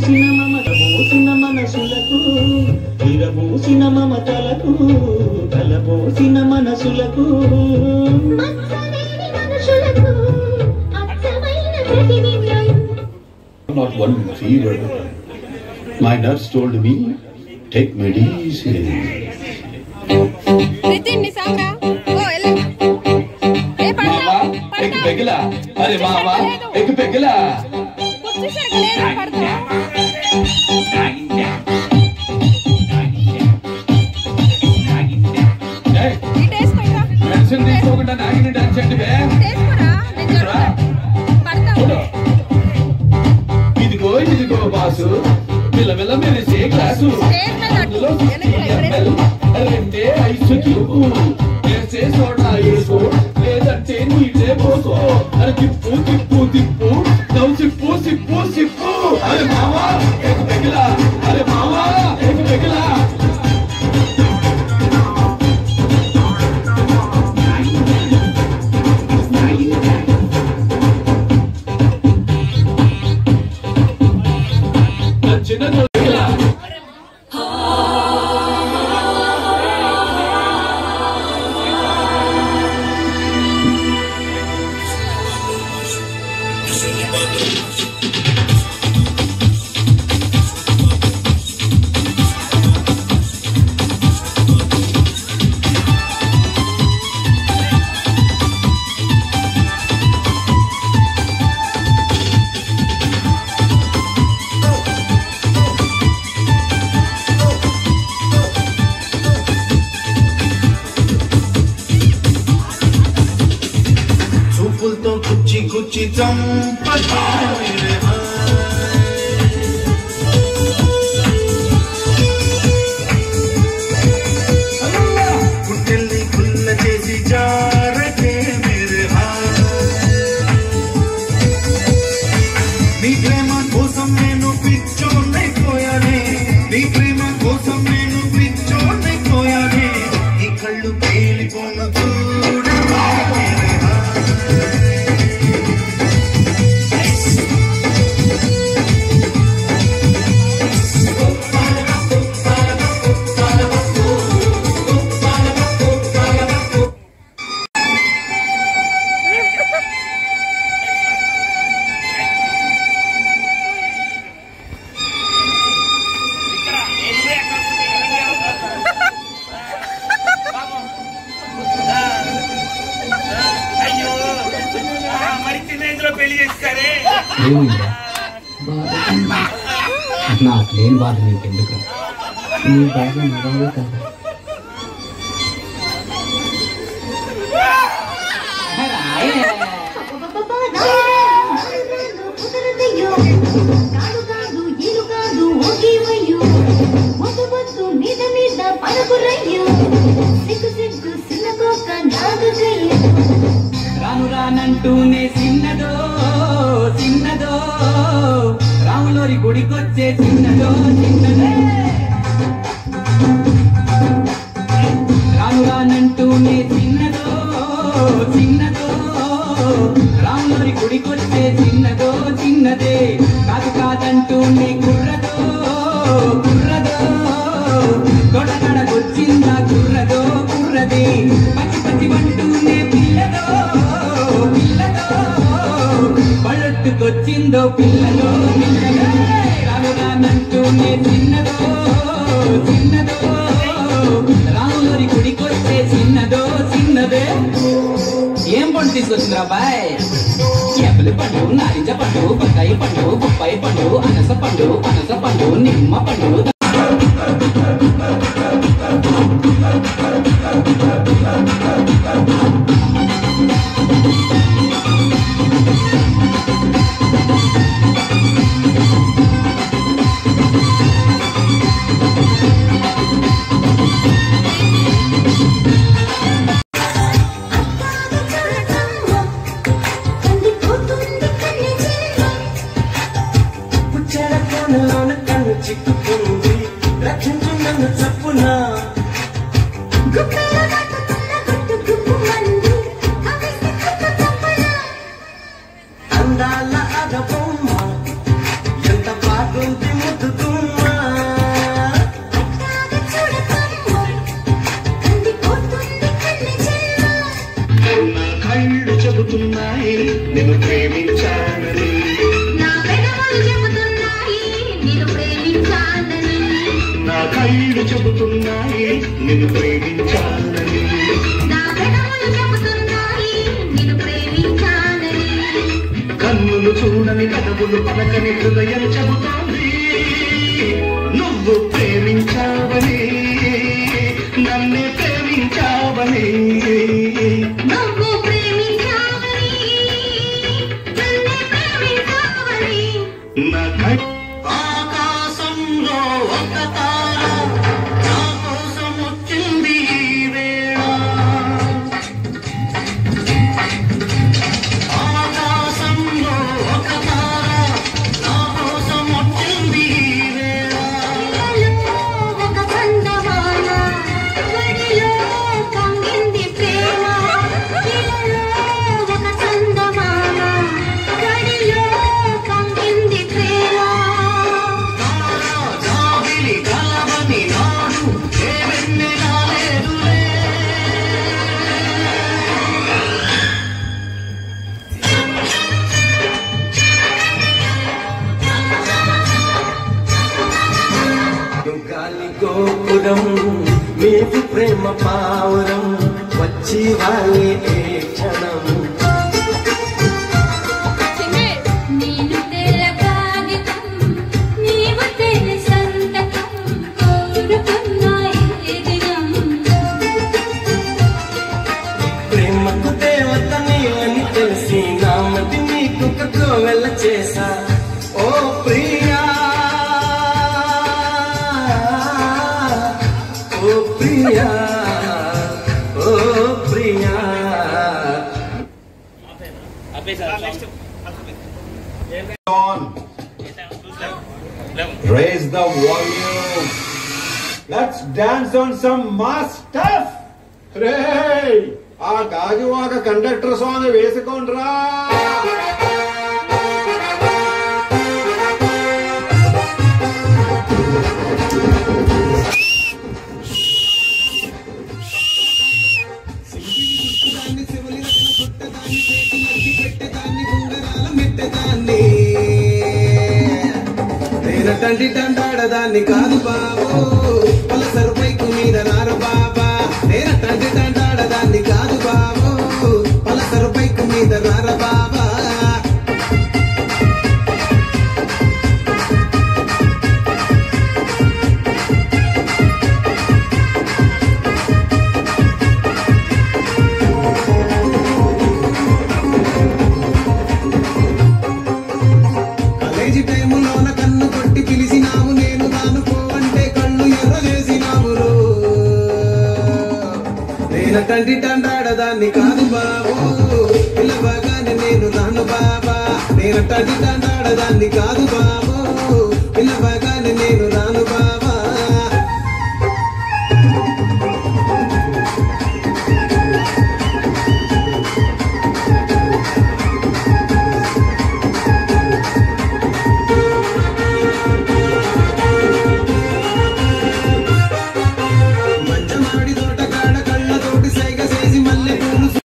విరబూసిన మమతబోసిన మనసులకు విరబూసిన మమతలకు కలబోసిన మనసులకు Not one fever. My nurse told me, take medicine. Nitin, ni Saura. Oh, ella. Mama, ek pegla. Arey mama, ek pegla. Kuchi sarkaledu padta. Hey, Ee taste koira. medicine తీసుకోకుండా నాగిని dance ఏంటి బే? Taste kora. Nijora. Padta. ఇదిగో boss పిల్లమెల్ల మెరిసే glass అందులో రెండే ice cube వేసే soda వేసుకో లేదంటే నీళ్ళే పోసుకో అరే తిప్పు తిప్పు తిప్పు నవ్వు సిప్పు సిప్పు సిప్పు అరే మావా ఎగ్ పెగిలా అరే మావా ఎగ్ పెగిలా చిన్న कुछ चंपा मेरे कुटली खुल्ल చేసి జారకే मेरे నీ ప్రేమ కోసం నేను పిచ్చోనైపోయానే నీ ప్రేమ కోసం నేను పిచ్చోనైపోయానే ఈ కళ్ళు పేలిపోను చూడవా నాకు లేని బాధ నీకెందుకు నీ బాధ నడవదు కదా రాను రానంటూనే చిన్నదో చిన్నదో రాములోరి గుడికొచ్చే చిన్నదో చిన్నదే రాను రానంటూనే చిన్నదో చిన్నదో రాములోరి గుడికొచ్చే చిన్నదో చిన్నదే కాదు కాదంటూనే కుర్రదో కుర్రదో తొడగడకొచ్చిందా కుర్రదో కుర్రదే పచ్చి పచ్చి వంటూనే పిల్లదో పిల్లదో పళ్ళొట్టుకొచ్చిందో పిల్లదో పిల్లదో రాను రానంటూనే చిన్నదో చిన్నదో రాములోరి గుడికొచ్చే చిన్నదో చిన్నదే ఏం పండు తీసుకొచ్చిందిరా బాయ్ యాపిల్ పండు నారింజ పండు బత్తాయి పండు బొప్పాయి పండు అనస పండు పనస పండు నిమ్మ పండు చిక్కుకుంది రక్షించు నన్ను చప్పునా అందాల అగబొమ్మ ఎంత బాగుంది నా కళ్ళు చెబుతున్నాయి నిన్ను ప్రేమించాలని. కన్నులు చూడని కథవులు పలకని హృదయం చెబుతోంది నువ్వు ప్రేమించావని, నన్నే ప్రేమించావని. నా ఆకాశంలో ఒక తార నా కోసం వచ్చింది ఈ వేళ. ఆకాశంలో ఒక తార నా కోసం వచ్చింది ఈ వేళ. ఒక చందమామ వడిలో కంగింది ప్రేమ. ఒక చందమామ వడిలో కంగింది ప్రేమ. జాబిలి కలవని నాడు ఏ వెన్నెలా లేదులే. గాలి గోపురం మీకు ప్రేమ పావురం వచ్చి వాళ్ళే ఏ క్షణం. నేను తెల్ల కాగితం నీవు తెల్ల సంతకం కోరుకున్నా ఈ దినం. ప్రేమకు దేవత నీవని తెలిసి నామది నీకు కోవెల చేసా. ఓ ప్రియా ఓ ప్రియా ఓ Priya. Raise the volume. Let's dance on some mass stuff. Hey, ఆ గాజువాక కండక్టర్ సాంగ్ వేసుకోండ్రా. తండ్రి తండాడదాన్ని కాదు బాబు పలసరు పైకు మీద నారు బాబా. నేను తండ్రి తండాడదాన్ని కాదు బాబు పలసరు పైకు మీద నార బాబా. కాలేజీ టైములోన కన్ను కొట్టి పిలిచినావు నేను రానుకో అంటే కళ్ళు ఎర్రలేసినావు. నేను తండ్రి తండాడదాన్ని కాదు బాబు పిల్లవగానే నేను రాను బాబా. నేను తండ్రి తండాడదాన్ని కాదు బాబు పిల్లవగానే నేను రాను బాబా.